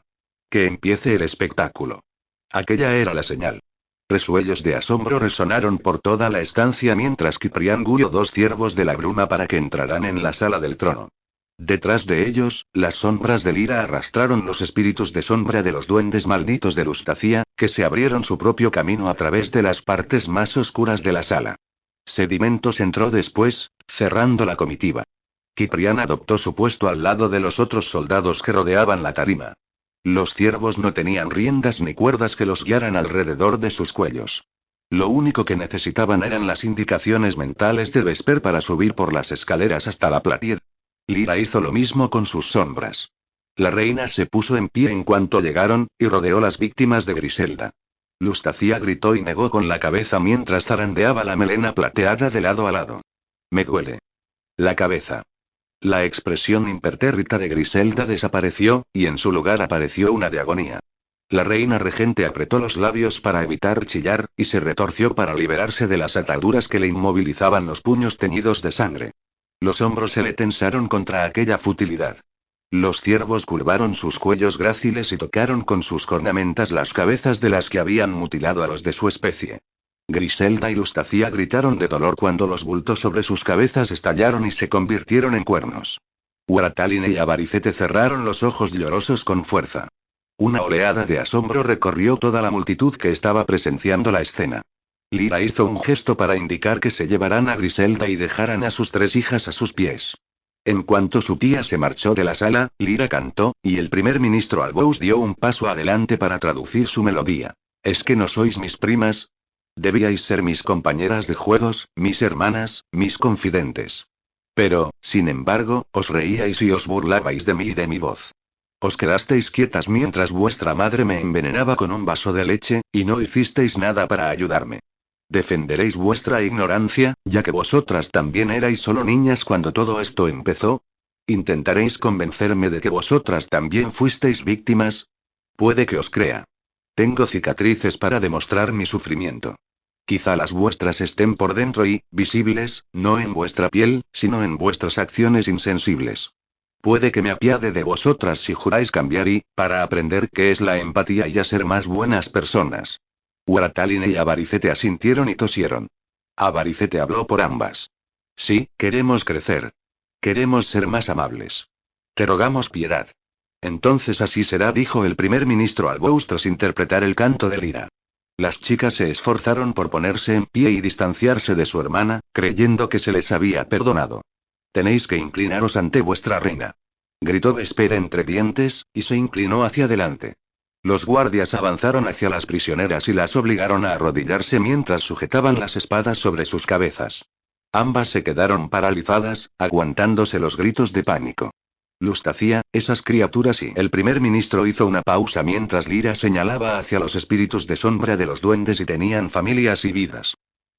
Que empiece el espectáculo. Aquella era la señal. Resuellos de asombro resonaron por toda la estancia mientras Ciprián guió 2 ciervos de la bruma para que entraran en la sala del trono. Detrás de ellos, las sombras de Lyra arrastraron los espíritus de sombra de los duendes malditos de Lustacia, que se abrieron su propio camino a través de las partes más oscuras de la sala. Sedimentos entró después, cerrando la comitiva. Ciprián adoptó su puesto al lado de los otros soldados que rodeaban la tarima. Los ciervos no tenían riendas ni cuerdas que los guiaran alrededor de sus cuellos. Lo único que necesitaban eran las indicaciones mentales de Vesper para subir por las escaleras hasta la platier. Lyra hizo lo mismo con sus sombras. La reina se puso en pie en cuanto llegaron, y rodeó las víctimas de Griselda. Lustacia gritó y negó con la cabeza mientras zarandeaba la melena plateada de lado a lado. Me duele. La cabeza. La expresión impertérrita de Griselda desapareció, y en su lugar apareció una de agonía. La reina regente apretó los labios para evitar chillar, y se retorció para liberarse de las ataduras que le inmovilizaban los puños teñidos de sangre. Los hombros se le tensaron contra aquella futilidad. Los ciervos curvaron sus cuellos gráciles y tocaron con sus cornamentas las cabezas de las que habían mutilado a los de su especie. Griselda y Lustacia gritaron de dolor cuando los bultos sobre sus cabezas estallaron y se convirtieron en cuernos. Huarataline y Avaricete cerraron los ojos llorosos con fuerza. Una oleada de asombro recorrió toda la multitud que estaba presenciando la escena. Lyra hizo un gesto para indicar que se llevaran a Griselda y dejaran a sus 3 hijas a sus pies. En cuanto su tía se marchó de la sala, Lyra cantó, y el primer ministro Albous dio un paso adelante para traducir su melodía. ¿Es que no sois mis primas? Debíais ser mis compañeras de juegos, mis hermanas, mis confidentes. Pero, sin embargo, os reíais y os burlabais de mí y de mi voz. Os quedasteis quietas mientras vuestra madre me envenenaba con un vaso de leche, y no hicisteis nada para ayudarme. ¿Defenderéis vuestra ignorancia, ya que vosotras también erais solo niñas cuando todo esto empezó? ¿Intentaréis convencerme de que vosotras también fuisteis víctimas? Puede que os crea. Tengo cicatrices para demostrar mi sufrimiento. Quizá las vuestras estén por dentro y, visibles, no en vuestra piel, sino en vuestras acciones insensibles. Puede que me apiade de vosotras si juráis cambiar y, para aprender qué es la empatía y a ser más buenas personas. Huarataline y Avaricete asintieron y tosieron. Avaricete habló por ambas. Sí, queremos crecer. Queremos ser más amables. Te rogamos piedad. Entonces así será, dijo el primer ministro Albous tras interpretar el canto de Lyra. Las chicas se esforzaron por ponerse en pie y distanciarse de su hermana, creyendo que se les había perdonado. Tenéis que inclinaros ante vuestra reina. Gritó Vesper entre dientes, y se inclinó hacia adelante. Los guardias avanzaron hacia las prisioneras y las obligaron a arrodillarse mientras sujetaban las espadas sobre sus cabezas. Ambas se quedaron paralizadas, aguantándose los gritos de pánico. Lustacia, esas criaturas y el primer ministro hizo una pausa mientras Lyra señalaba hacia los espíritus de sombra de los duendes y tenían familias y vidas.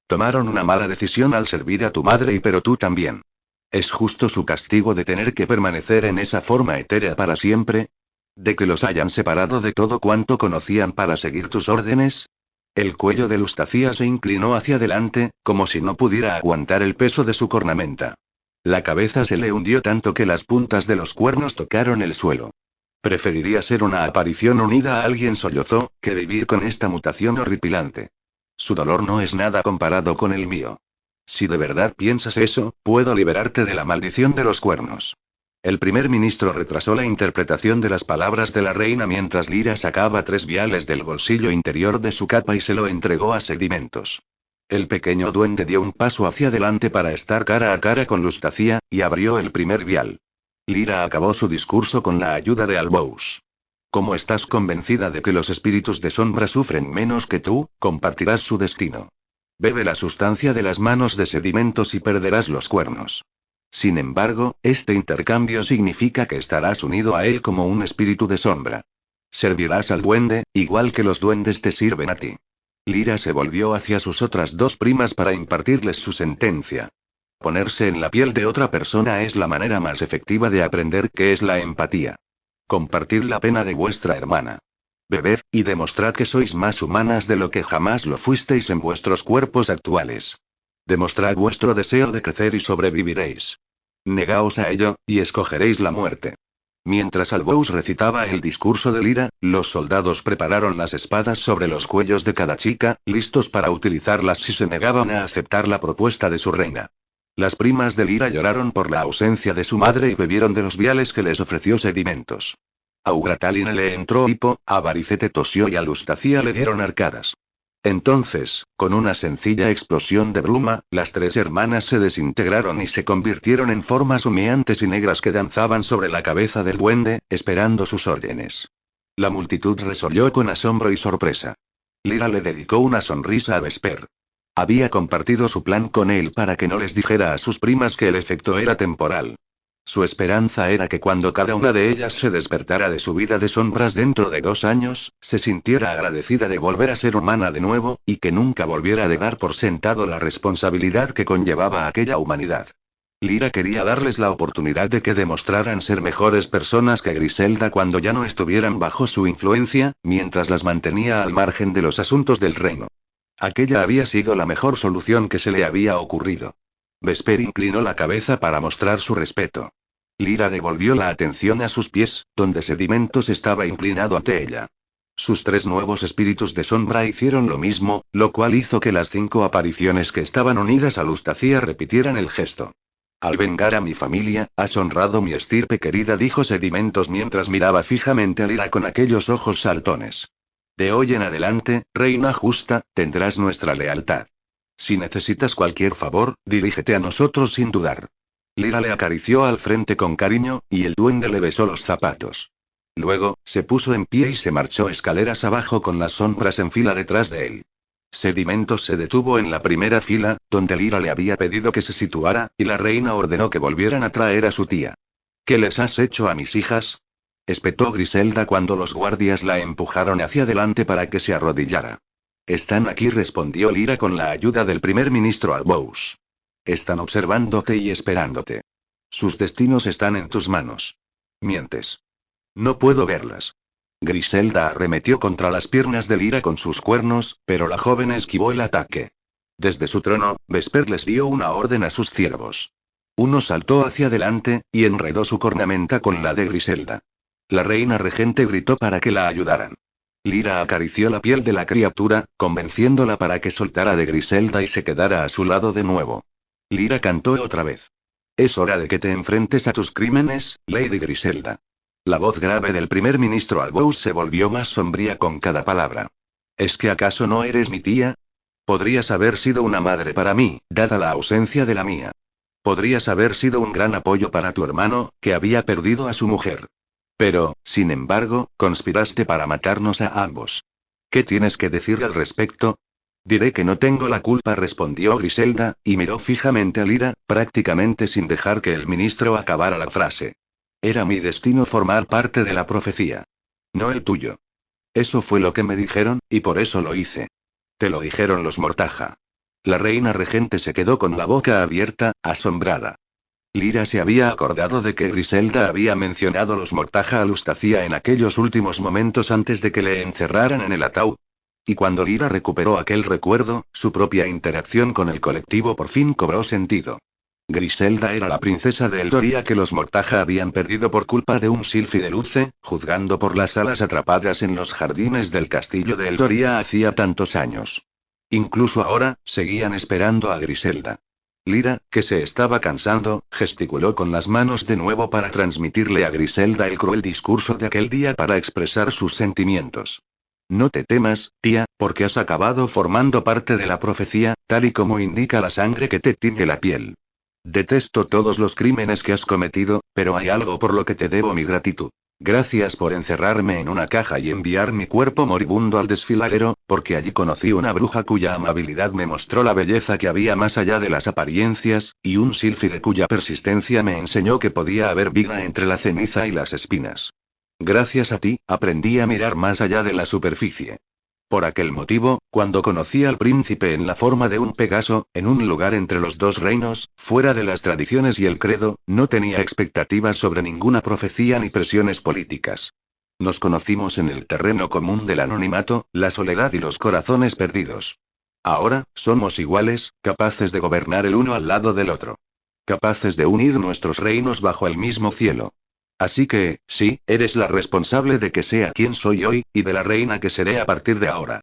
Tomaron una mala decisión al servir a tu madre pero tú también. ¿Es justo su castigo de tener que permanecer en esa forma etérea para siempre? ¿De que los hayan separado de todo cuanto conocían para seguir tus órdenes? El cuello de Lustacia se inclinó hacia adelante, como si no pudiera aguantar el peso de su cornamenta. La cabeza se le hundió tanto que las puntas de los cuernos tocaron el suelo. Preferiría ser una aparición unida a alguien, sollozó, que vivir con esta mutación horripilante. Su dolor no es nada comparado con el mío. Si de verdad piensas eso, puedo liberarte de la maldición de los cuernos. El primer ministro retrasó la interpretación de las palabras de la reina mientras Lyra sacaba 3 viales del bolsillo interior de su capa y se lo entregó a Sedimentos. El pequeño duende dio un paso hacia adelante para estar cara a cara con Lustacia, y abrió el primer vial. Lyra acabó su discurso con la ayuda de Albous. Como estás convencida de que los espíritus de sombra sufren menos que tú, compartirás su destino. Bebe la sustancia de las manos de sedimentos y perderás los cuernos. Sin embargo, este intercambio significa que estarás unido a él como un espíritu de sombra. Servirás al duende, igual que los duendes te sirven a ti. Lyra se volvió hacia sus otras dos primas para impartirles su sentencia. Ponerse en la piel de otra persona es la manera más efectiva de aprender qué es la empatía. Compartid la pena de vuestra hermana. Bebed, y demostrad que sois más humanas de lo que jamás lo fuisteis en vuestros cuerpos actuales. Demostrad vuestro deseo de crecer y sobreviviréis. Negaos a ello, y escogeréis la muerte. Mientras Albous recitaba el discurso de Lyra, los soldados prepararon las espadas sobre los cuellos de cada chica, listos para utilizarlas si se negaban a aceptar la propuesta de su reina. Las primas de Lyra lloraron por la ausencia de su madre y bebieron de los viales que les ofreció sedimentos. A Ugrataline le entró hipo, a Varicete tosió y a Lustacia le dieron arcadas. Entonces, con una sencilla explosión de bruma, las tres hermanas se desintegraron y se convirtieron en formas humeantes y negras que danzaban sobre la cabeza del duende, esperando sus órdenes. La multitud resolló con asombro y sorpresa. Lyra le dedicó una sonrisa a Vesper. Había compartido su plan con él para que no les dijera a sus primas que el efecto era temporal. Su esperanza era que cuando cada una de ellas se despertara de su vida de sombras dentro de 2 años, se sintiera agradecida de volver a ser humana de nuevo, y que nunca volviera a dar por sentado la responsabilidad que conllevaba aquella humanidad. Lyra quería darles la oportunidad de que demostraran ser mejores personas que Griselda cuando ya no estuvieran bajo su influencia, mientras las mantenía al margen de los asuntos del reino. Aquella había sido la mejor solución que se le había ocurrido. Vesper inclinó la cabeza para mostrar su respeto. Lyra devolvió la atención a sus pies, donde Sedimentos estaba inclinado ante ella. Sus 3 nuevos espíritus de sombra hicieron lo mismo, lo cual hizo que las 5 apariciones que estaban unidas a Lustacia repitieran el gesto. Al vengar a mi familia, has honrado mi estirpe querida, dijo Sedimentos mientras miraba fijamente a Lyra con aquellos ojos saltones. De hoy en adelante, reina justa, tendrás nuestra lealtad. Si necesitas cualquier favor, dirígete a nosotros sin dudar. Lyra le acarició al frente con cariño, y el duende le besó los zapatos. Luego, se puso en pie y se marchó escaleras abajo con las sombras en fila detrás de él. Sedimentos se detuvo en la primera fila, donde Lyra le había pedido que se situara, y la reina ordenó que volvieran a traer a su tía. ¿Qué les has hecho a mis hijas?, espetó Griselda cuando los guardias la empujaron hacia adelante para que se arrodillara. Están aquí, respondió Lyra con la ayuda del primer ministro Albous. Están observándote y esperándote. Sus destinos están en tus manos. Mientes. No puedo verlas. Griselda arremetió contra las piernas de Lyra con sus cuernos, pero la joven esquivó el ataque. Desde su trono, Vesper les dio una orden a sus ciervos. Uno saltó hacia adelante, y enredó su cornamenta con la de Griselda. La reina regente gritó para que la ayudaran. Lyra acarició la piel de la criatura, convenciéndola para que soltara de Griselda y se quedara a su lado de nuevo. Lyra cantó otra vez. Es hora de que te enfrentes a tus crímenes, Lady Griselda. La voz grave del primer ministro Albous se volvió más sombría con cada palabra. ¿Es que acaso no eres mi tía? Podrías haber sido una madre para mí, dada la ausencia de la mía. Podrías haber sido un gran apoyo para tu hermano, que había perdido a su mujer. Pero, sin embargo, conspiraste para matarnos a ambos. ¿Qué tienes que decir al respecto? Diré que no tengo la culpa, respondió Griselda, y miró fijamente a Lyra, prácticamente sin dejar que el ministro acabara la frase. Era mi destino formar parte de la profecía. No el tuyo. Eso fue lo que me dijeron, y por eso lo hice. Te lo dijeron los Mortaja. La reina regente se quedó con la boca abierta, asombrada. Lyra se había acordado de que Griselda había mencionado los Mortaja a Lustacia en aquellos últimos momentos antes de que le encerraran en el ataúd. Y cuando Lyra recuperó aquel recuerdo, su propia interacción con el colectivo por fin cobró sentido. Griselda era la princesa de Eldoria que los Mortaja habían perdido por culpa de un Silfi de Luce, juzgando por las alas atrapadas en los jardines del castillo de Eldoria hacía tantos años. Incluso ahora, seguían esperando a Griselda. Lyra, que se estaba cansando, gesticuló con las manos de nuevo para transmitirle a Griselda el cruel discurso de aquel día para expresar sus sentimientos. No te temas, tía, porque has acabado formando parte de la profecía, tal y como indica la sangre que te tiñe la piel. Detesto todos los crímenes que has cometido, pero hay algo por lo que te debo mi gratitud. Gracias por encerrarme en una caja y enviar mi cuerpo moribundo al desfiladero, porque allí conocí una bruja cuya amabilidad me mostró la belleza que había más allá de las apariencias, y un sílfide cuya persistencia me enseñó que podía haber vida entre la ceniza y las espinas. Gracias a ti, aprendí a mirar más allá de la superficie. Por aquel motivo, cuando conocí al príncipe en la forma de un Pegaso, en un lugar entre los dos reinos, fuera de las tradiciones y el credo, no tenía expectativas sobre ninguna profecía ni presiones políticas. Nos conocimos en el terreno común del anonimato, la soledad y los corazones perdidos. Ahora, somos iguales, capaces de gobernar el uno al lado del otro. Capaces de unir nuestros reinos bajo el mismo cielo. Así que, sí, eres la responsable de que sea quien soy hoy, y de la reina que seré a partir de ahora.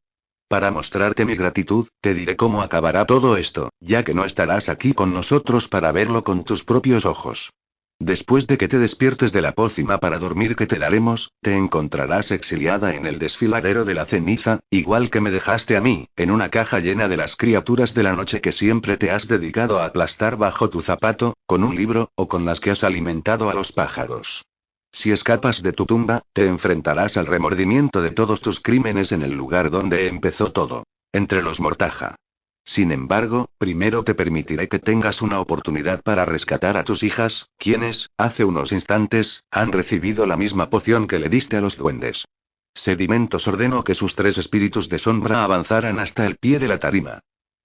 Para mostrarte mi gratitud, te diré cómo acabará todo esto, ya que no estarás aquí con nosotros para verlo con tus propios ojos. Después de que te despiertes de la pócima para dormir que te daremos, te encontrarás exiliada en el desfiladero de la ceniza, igual que me dejaste a mí, en una caja llena de las criaturas de la noche que siempre te has dedicado a aplastar bajo tu zapato, con un libro, o con las que has alimentado a los pájaros. Si escapas de tu tumba, te enfrentarás al remordimiento de todos tus crímenes en el lugar donde empezó todo. Entre los Mortaja. Sin embargo, primero te permitiré que tengas una oportunidad para rescatar a tus hijas, quienes, hace unos instantes, han recibido la misma poción que le diste a los duendes. Sedimentos ordenó que sus 3 espíritus de sombra avanzaran hasta el pie de la tarima.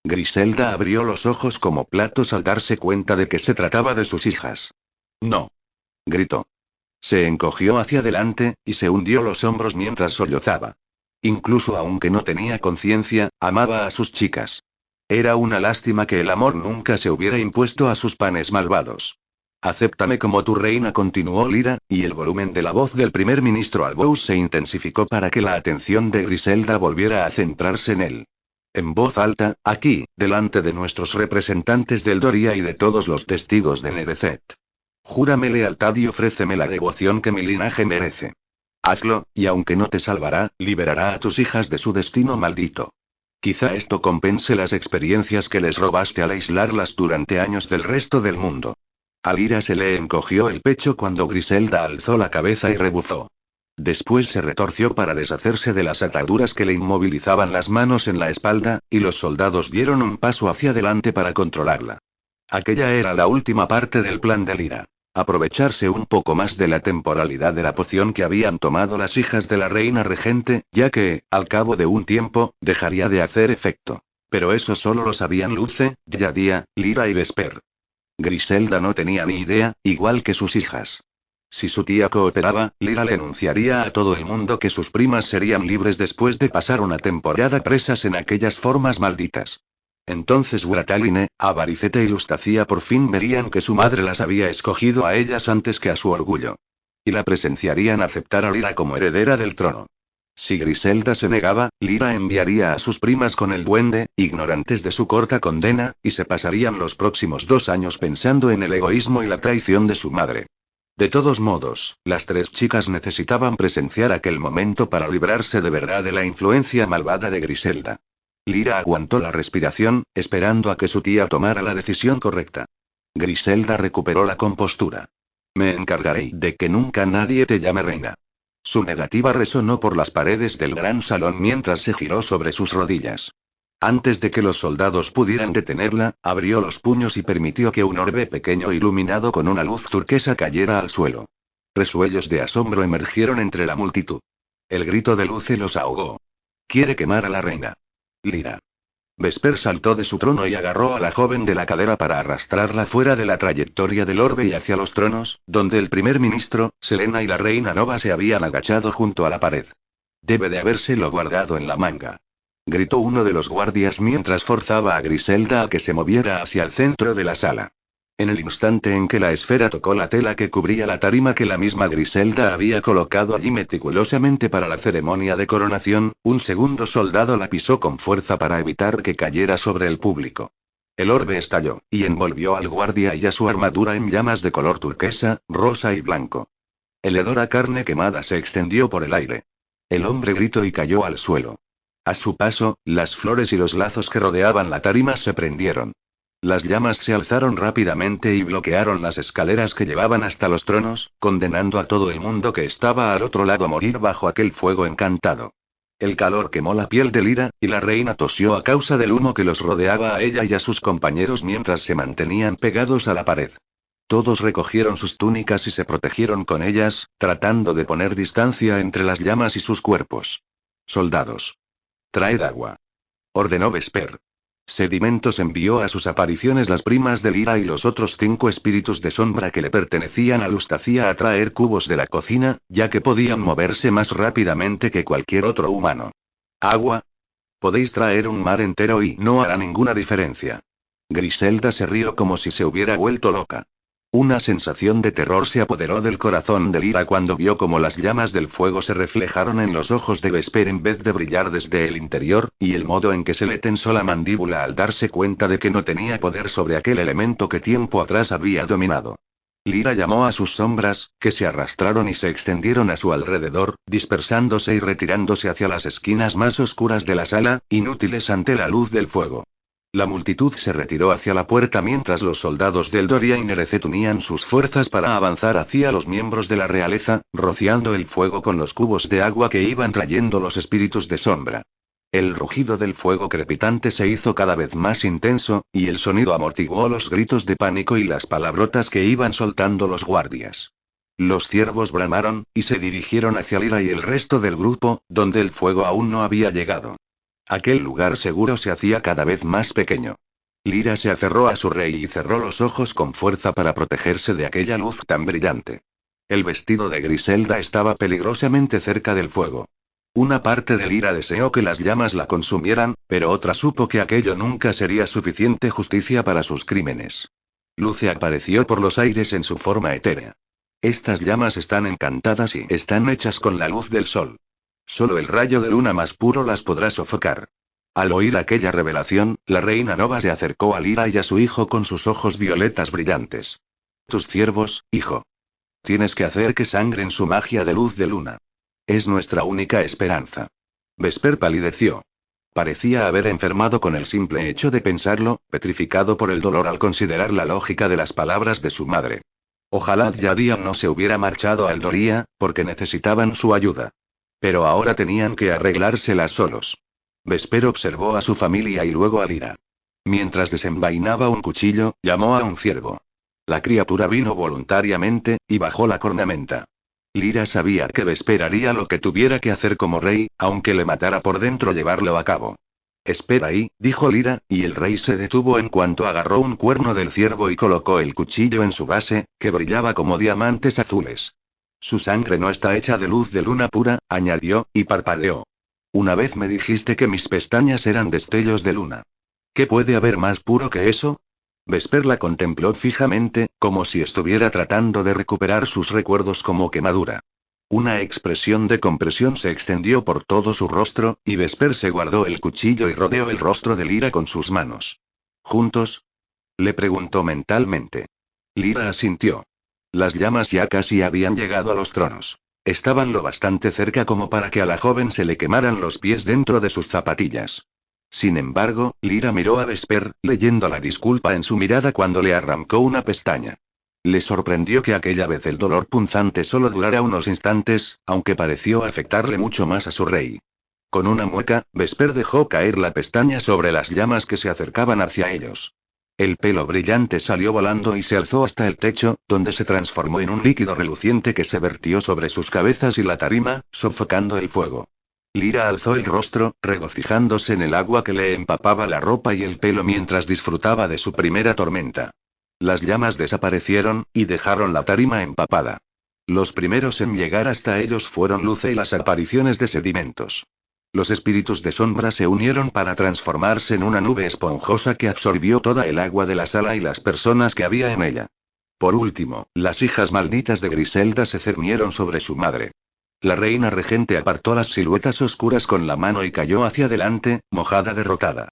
Griselda abrió los ojos como platos al darse cuenta de que se trataba de sus hijas. No. Gritó. Se encogió hacia adelante, y se hundió los hombros mientras sollozaba. Incluso aunque no tenía conciencia, amaba a sus chicas. Era una lástima que el amor nunca se hubiera impuesto a sus panes malvados. Acéptame como tu reina, continuó Lyra, y el volumen de la voz del primer ministro Albous se intensificó para que la atención de Griselda volviera a centrarse en él. En voz alta, aquí, delante de nuestros representantes del Doria y de todos los testigos de Nereseth. Júrame lealtad y ofréceme la devoción que mi linaje merece. Hazlo, y aunque no te salvará, liberará a tus hijas de su destino maldito. Quizá esto compense las experiencias que les robaste al aislarlas durante años del resto del mundo. A Lyra se le encogió el pecho cuando Griselda alzó la cabeza y rebuzó. Después se retorció para deshacerse de las ataduras que le inmovilizaban las manos en la espalda, y los soldados dieron un paso hacia adelante para controlarla. Aquella era la última parte del plan de Lyra. Aprovecharse un poco más de la temporalidad de la poción que habían tomado las hijas de la reina regente, ya que, al cabo de un tiempo, dejaría de hacer efecto. Pero eso solo lo sabían Luce, Yadia, Lyra y Vesper. Griselda no tenía ni idea, igual que sus hijas. Si su tía cooperaba, Lyra le anunciaría a todo el mundo que sus primas serían libres después de pasar una temporada presas en aquellas formas malditas. Entonces Brataline, Avaricete y Lustacia por fin verían que su madre las había escogido a ellas antes que a su orgullo. Y la presenciarían aceptar a Lyra como heredera del trono. Si Griselda se negaba, Lyra enviaría a sus primas con el duende, ignorantes de su corta condena, y se pasarían los próximos 2 años pensando en el egoísmo y la traición de su madre. De todos modos, las 3 chicas necesitaban presenciar aquel momento para librarse de verdad de la influencia malvada de Griselda. Lyra aguantó la respiración, esperando a que su tía tomara la decisión correcta. Griselda recuperó la compostura. Me encargaré de que nunca nadie te llame reina. Su negativa resonó por las paredes del gran salón mientras se giró sobre sus rodillas. Antes de que los soldados pudieran detenerla, abrió los puños y permitió que un orbe pequeño iluminado con una luz turquesa cayera al suelo. Resuellos de asombro emergieron entre la multitud. El grito de Luce los ahogó. Quiere quemar a la reina. Lyra. Vesper saltó de su trono y agarró a la joven de la cadera para arrastrarla fuera de la trayectoria del orbe y hacia los tronos, donde el primer ministro, Selena y la reina Nova se habían agachado junto a la pared. Debe de habérselo guardado en la manga. Gritó uno de los guardias mientras forzaba a Griselda a que se moviera hacia el centro de la sala. En el instante en que la esfera tocó la tela que cubría la tarima que la misma Griselda había colocado allí meticulosamente para la ceremonia de coronación, un segundo soldado la pisó con fuerza para evitar que cayera sobre el público. El orbe estalló, y envolvió al guardia y a su armadura en llamas de color turquesa, rosa y blanco. El hedor a carne quemada se extendió por el aire. El hombre gritó y cayó al suelo. A su paso, las flores y los lazos que rodeaban la tarima se prendieron. Las llamas se alzaron rápidamente y bloquearon las escaleras que llevaban hasta los tronos, condenando a todo el mundo que estaba al otro lado a morir bajo aquel fuego encantado. El calor quemó la piel de Lyra, y la reina tosió a causa del humo que los rodeaba a ella y a sus compañeros mientras se mantenían pegados a la pared. Todos recogieron sus túnicas y se protegieron con ellas, tratando de poner distancia entre las llamas y sus cuerpos. Soldados. Traed agua. Ordenó Vesper. Sedimentos envió a sus apariciones las primas de Lyra y los otros 5 espíritus de sombra que le pertenecían a Lustacia a traer cubos de la cocina, ya que podían moverse más rápidamente que cualquier otro humano. ¿Agua? Podéis traer un mar entero y no hará ninguna diferencia. Griselda se rió como si se hubiera vuelto loca. Una sensación de terror se apoderó del corazón de Lyra cuando vio cómo las llamas del fuego se reflejaron en los ojos de Vesper en vez de brillar desde el interior, y el modo en que se le tensó la mandíbula al darse cuenta de que no tenía poder sobre aquel elemento que tiempo atrás había dominado. Lyra llamó a sus sombras, que se arrastraron y se extendieron a su alrededor, dispersándose y retirándose hacia las esquinas más oscuras de la sala, inútiles ante la luz del fuego. La multitud se retiró hacia la puerta mientras los soldados del Doria y Nerecet unían sus fuerzas para avanzar hacia los miembros de la realeza, rociando el fuego con los cubos de agua que iban trayendo los espíritus de sombra. El rugido del fuego crepitante se hizo cada vez más intenso, y el sonido amortiguó los gritos de pánico y las palabrotas que iban soltando los guardias. Los ciervos bramaron, y se dirigieron hacia Lyra y el resto del grupo, donde el fuego aún no había llegado. Aquel lugar seguro se hacía cada vez más pequeño. Lyra se aferró a su rey y cerró los ojos con fuerza para protegerse de aquella luz tan brillante. El vestido de Griselda estaba peligrosamente cerca del fuego. Una parte de Lyra deseó que las llamas la consumieran, pero otra supo que aquello nunca sería suficiente justicia para sus crímenes. Luce apareció por los aires en su forma etérea. Estas llamas están encantadas y están hechas con la luz del sol. Solo el rayo de luna más puro las podrá sofocar. Al oír aquella revelación, la reina Nova se acercó a Lyra y a su hijo con sus ojos violetas brillantes. Tus ciervos, hijo. Tienes que hacer que sangren su magia de luz de luna. Es nuestra única esperanza. Vesper palideció. Parecía haber enfermado con el simple hecho de pensarlo, petrificado por el dolor al considerar la lógica de las palabras de su madre. Ojalá Yadiam no se hubiera marchado a Eldoria, porque necesitaban su ayuda. Pero ahora tenían que arreglárselas solos. Vesper observó a su familia y luego a Lyra. Mientras desenvainaba un cuchillo, llamó a un ciervo. La criatura vino voluntariamente, y bajó la cornamenta. Lyra sabía que Vesper haría lo que tuviera que hacer como rey, aunque le matara por dentro llevarlo a cabo. Espera ahí, dijo Lyra, y el rey se detuvo en cuanto agarró un cuerno del ciervo y colocó el cuchillo en su base, que brillaba como diamantes azules. Su sangre no está hecha de luz de luna pura, añadió, y parpadeó. Una vez me dijiste que mis pestañas eran destellos de luna. ¿Qué puede haber más puro que eso? Vesper la contempló fijamente, como si estuviera tratando de recuperar sus recuerdos como quemadura. Una expresión de compresión se extendió por todo su rostro, y Vesper se guardó el cuchillo y rodeó el rostro de Lyra con sus manos. ¿Juntos? Le preguntó mentalmente. Lyra asintió. Las llamas ya casi habían llegado a los tronos. Estaban lo bastante cerca como para que a la joven se le quemaran los pies dentro de sus zapatillas. Sin embargo, Lyra miró a Vesper, leyendo la disculpa en su mirada cuando le arrancó una pestaña. Le sorprendió que aquella vez el dolor punzante solo durara unos instantes, aunque pareció afectarle mucho más a su rey. Con una mueca, Vesper dejó caer la pestaña sobre las llamas que se acercaban hacia ellos. El pelo brillante salió volando y se alzó hasta el techo, donde se transformó en un líquido reluciente que se vertió sobre sus cabezas y la tarima, sofocando el fuego. Lyra alzó el rostro, regocijándose en el agua que le empapaba la ropa y el pelo mientras disfrutaba de su primera tormenta. Las llamas desaparecieron, y dejaron la tarima empapada. Los primeros en llegar hasta ellos fueron Luce y las apariciones de sedimentos. Los espíritus de sombra se unieron para transformarse en una nube esponjosa que absorbió toda el agua de la sala y las personas que había en ella. Por último, las hijas malditas de Griselda se cernieron sobre su madre. La reina regente apartó las siluetas oscuras con la mano y cayó hacia adelante, mojada derrotada.